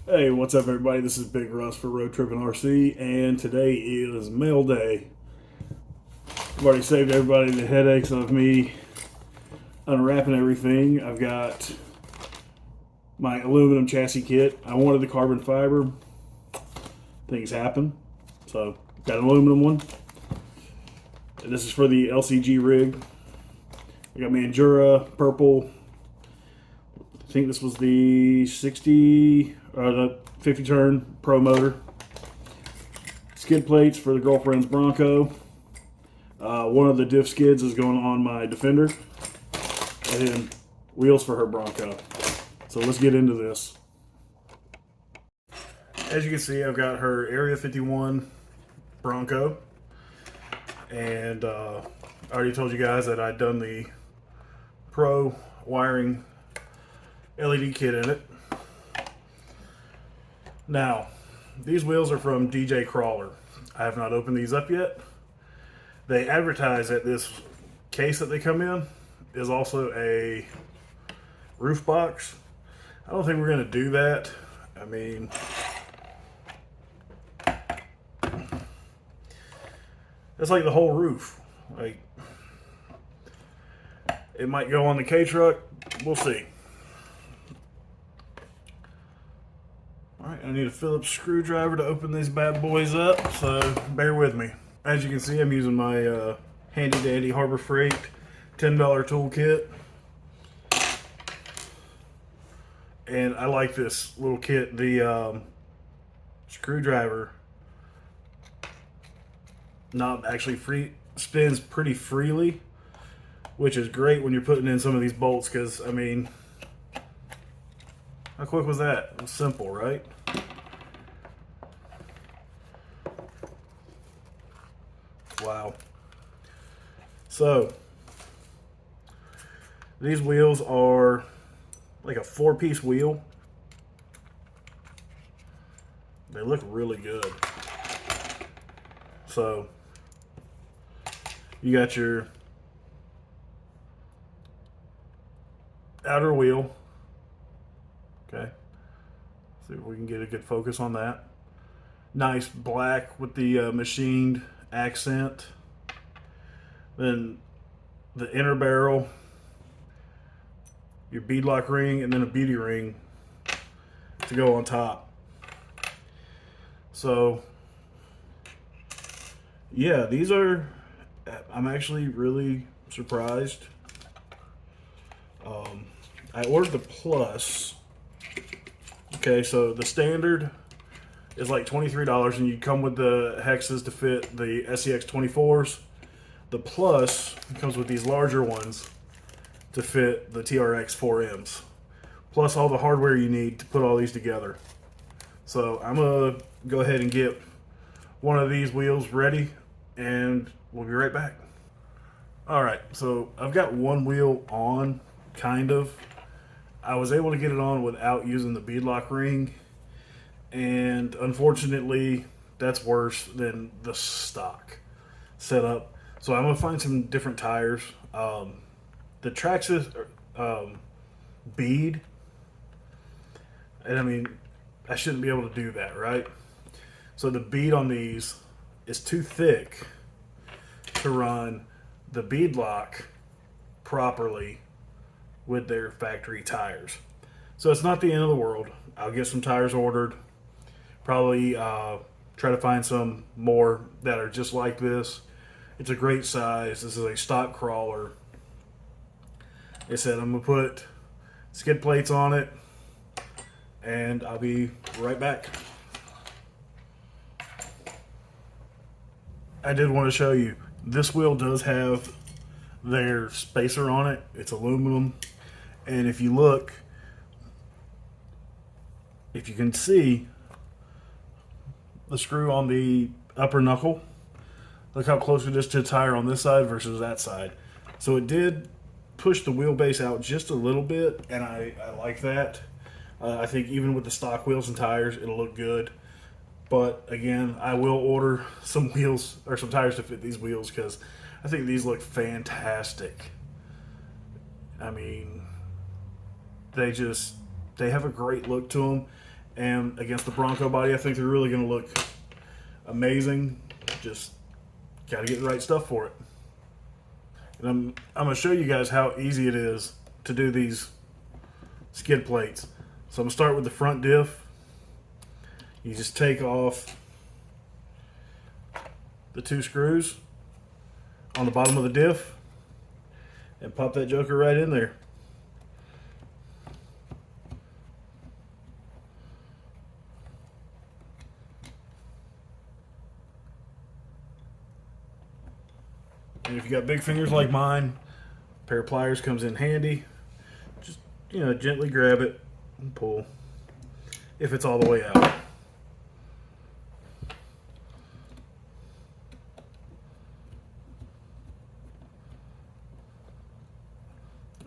Hey, what's up, everybody? This is Big Russ for Road Trippin' RC, and today is mail day. I've already saved everybody the headaches of me unwrapping everything. I've got my aluminum chassis kit. I wanted the carbon fiber. Things happen, so got an aluminum one. And this is for the LCG rig. I got my Endura purple. I think this was the 60 or the 50 turn pro motor. Skid plates for the girlfriend's Bronco. One of the diff skids is going on my Defender, and then wheels for her Bronco. So let's get into this. As you can see, I've got her Area 51 Bronco, and I already told you guys that I'd done the Pro wiring LED kit in it. Now, these wheels are from DJ Crawler. I have not opened these up yet. They advertise that this case that they come in is also a roof box. I don't think we're going to do that. I mean, it's like the whole roof. Like, it might go on the K-truck. We'll see. Alright, I need a Phillips screwdriver to open these bad boys up, so bear with me. As you can see, I'm using my handy dandy Harbor Freight $10 toolkit. And I like this little kit. The screwdriver knob actually spins pretty freely, which is great when you're putting in some of these bolts, because, I mean, how quick was that? It was simple, right? Wow. So, these wheels are like a 4-piece wheel. They look really good. So, you got your outer wheel. Okay. See if we can get a good focus on that. Nice black with the machined accent. Then the inner barrel, your beadlock ring, and then a beauty ring to go on top. So yeah, these are, I'm actually really surprised. I ordered the Plus. Okay, so the standard is like $23, and you come with the hexes to fit the SCX 24s. The Plus comes with these larger ones to fit the TRX4Ms, plus all the hardware you need to put all these together. So I'm gonna go ahead and get one of these wheels ready, and we'll be right back. All right, so I've got one wheel on, kind of. I was able to get it on without using the beadlock ring, and unfortunately, that's worse than the stock setup. So I'm gonna find some different tires. The Traxxas bead, and I mean, I shouldn't be able to do that, right? So the bead on these is too thick to run the beadlock properly with their factory tires. So it's not the end of the world. I'll get some tires ordered. Probably try to find some more that are just like this. It's a great size. This is a stock crawler. Like I said, I'm going to put skid plates on it, and I'll be right back. I did want to show you, this wheel does have their spacer on it. It's aluminum. And if you look, if you can see the screw on the upper knuckle, look how close it is to the tire on this side versus that side. So it did push the wheelbase out just a little bit, and I like that. I think even with the stock wheels and tires, it'll look good. But again, I will order some wheels or some tires to fit these wheels, because I think these look fantastic. I mean, they have a great look to them, And against the Bronco body, I think they're really going to look amazing. Just got to get the right stuff for it. And I'm going to show you guys how easy it is to do these skid plates. So I'm going to start with the front diff. You just take off the 2 screws on the bottom of the diff and pop that joker right in there. And if you got big fingers like mine, a pair of pliers comes in handy. Just, gently grab it and pull if it's all the way out.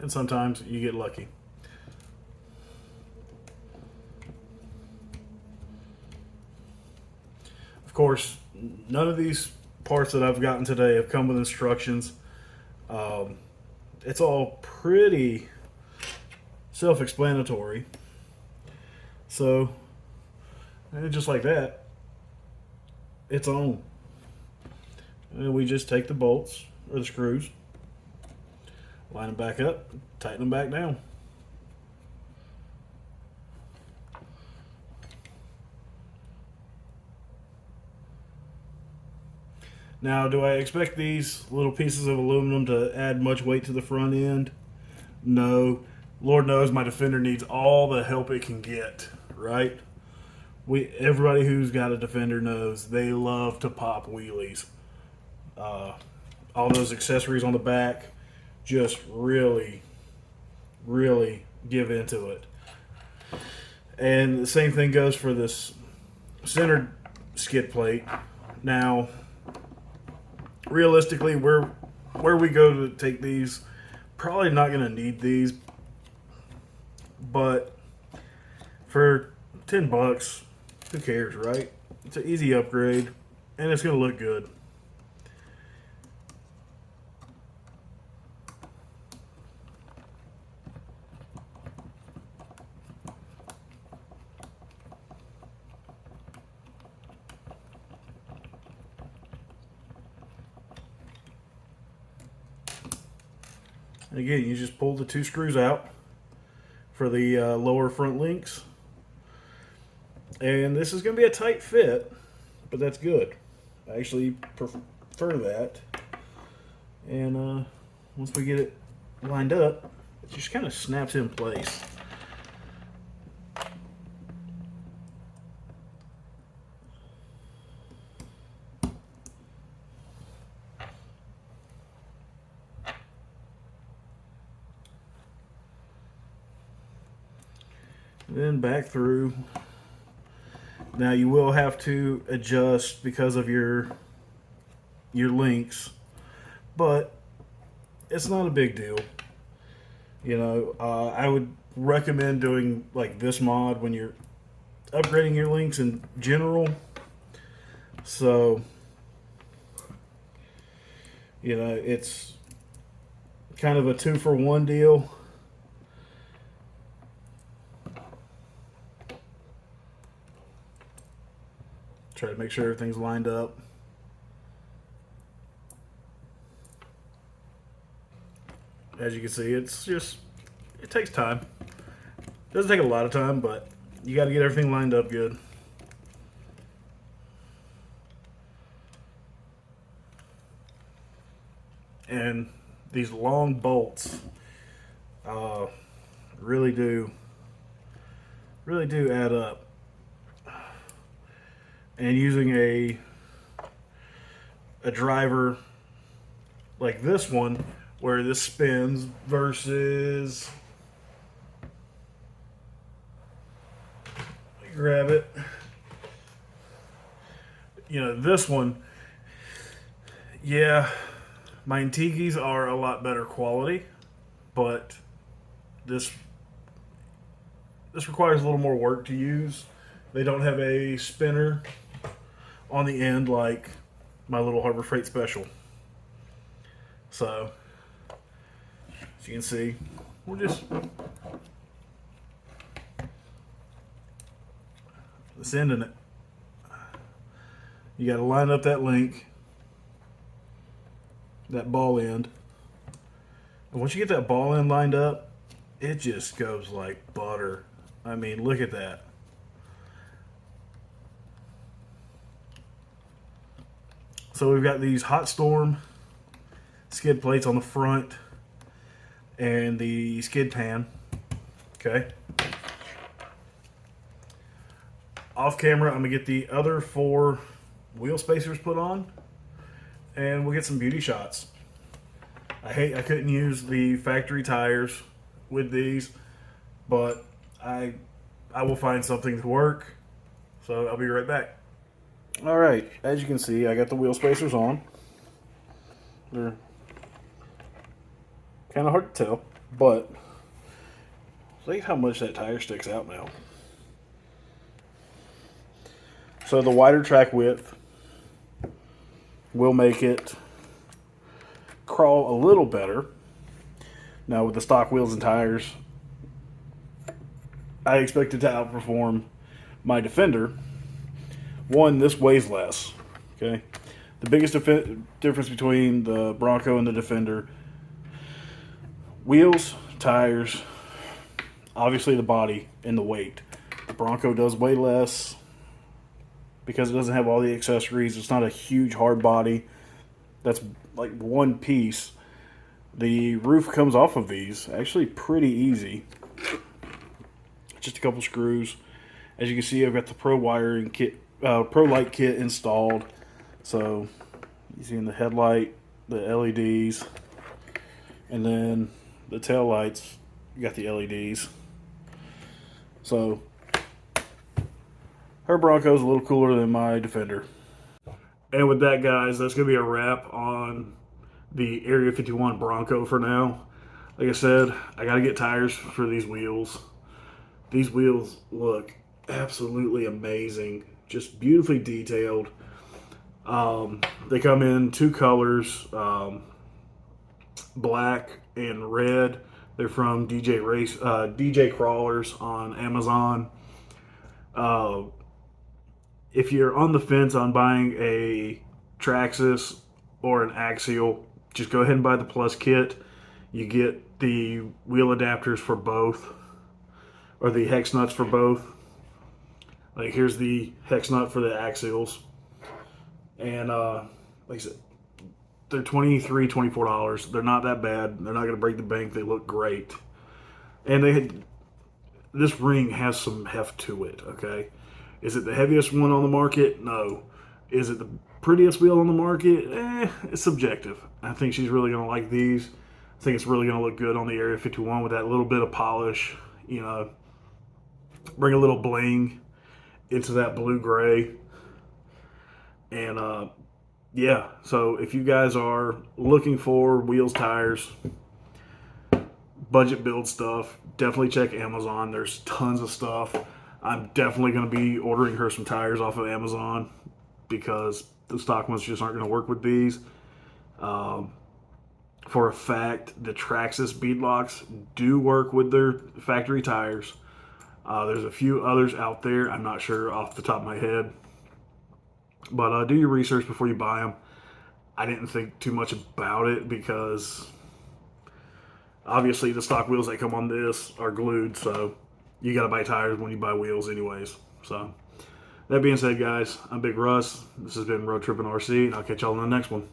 And sometimes you get lucky. Of course, none of these parts that I've gotten today have come with instructions. It's all pretty self-explanatory. So, and just like that, it's on. And we just take the bolts or the screws, line them back up, tighten them back down. Now, do I expect these little pieces of aluminum to add much weight to the front end? No. Lord knows my Defender needs all the help it can get, right? Everybody who's got a Defender knows they love to pop wheelies. All those accessories on the back just really, really give into it. And the same thing goes for this centered skid plate. Now, realistically, where we go to take these, probably not going to need these, but for $10, who cares, right? It's an easy upgrade, and it's going to look good. And again, you just pull the 2 screws out for the lower front links. And this is going to be a tight fit, but that's good. I actually prefer that. And once we get it lined up, it just kind of snaps in place. Then back through. Now you will have to adjust because of your links, but it's not a big deal. I would recommend doing like this mod when you're upgrading your links in general. So, it's kind of a 2-for-1 deal. Try to make sure everything's lined up. As you can see, it takes time. It doesn't take a lot of time, but you got to get everything lined up good. And these long bolts really do add up. And using a driver like this one, where this spins, versus, grab it, this one, yeah, my Antiques are a lot better quality, but this requires a little more work to use. They don't have a spinner on the end like my little Harbor Freight Special. So, as you can see, we're just sending it. You got to line up that link, that ball end. And once you get that ball end lined up, it just goes like butter. I mean, look at that. So we've got these Hot Storm skid plates on the front and the skid pan. Okay. Off camera, I'm gonna get the other 4 wheel spacers put on, and we'll get some beauty shots. I couldn't use the factory tires with these, but I will find something to work. So I'll be right back. All right, as you can see, I got the wheel spacers on. They're kind of hard to tell, but see how much that tire sticks out now. So the wider track width will make it crawl a little better. Now with the stock wheels and tires, I expect it to outperform my Defender. One, this weighs less. Okay, the biggest difference between the Bronco and the Defender: wheels, tires, obviously the body, and the weight. The Bronco does weigh less because it doesn't have all the accessories. It's not a huge hard body that's like one piece. The roof comes off of these actually pretty easy. Just a couple screws. As you can see, I've got the Pro wiring kit, Pro light kit installed. So you see in the headlight, the LEDs, and then the tail lights, you got the LEDs. So her Bronco's a little cooler than my Defender. And with that, guys, that's going to be a wrap on the Area 51 Bronco for now. Like I said, I got to get tires for these wheels. These wheels look absolutely amazing. Just beautifully detailed. They come in 2 colors, black and red. They're from DJ Crawlers on Amazon. If you're on the fence on buying a Traxxas or an Axial, just go ahead and buy the Plus kit. You get the wheel adapters for both, or the hex nuts for both. Like here's the hex nut for the Axials. And like I said, they're $23, $24. They're not that bad. They're not going to break the bank. They look great. And this ring has some heft to it, okay? Is it the heaviest one on the market? No. Is it the prettiest wheel on the market? It's subjective. I think she's really going to like these. I think it's really going to look good on the Area 51 with that little bit of polish. You know, bring a little bling into that blue-gray. And, yeah. So if you guys are looking for wheels, tires, budget build stuff, definitely check Amazon. There's tons of stuff. I'm definitely going to be ordering her some tires off of Amazon because the stock ones just aren't going to work with these. For a fact, the Traxxas beadlocks do work with their factory tires. There's a few others out there. I'm not sure off the top of my head. But do your research before you buy them. I didn't think too much about it because obviously the stock wheels that come on this are glued, so you got to buy tires when you buy wheels anyways. So that being said, guys, I'm Big Russ. This has been Road Trippin' RC, and I'll catch y'all in the next one.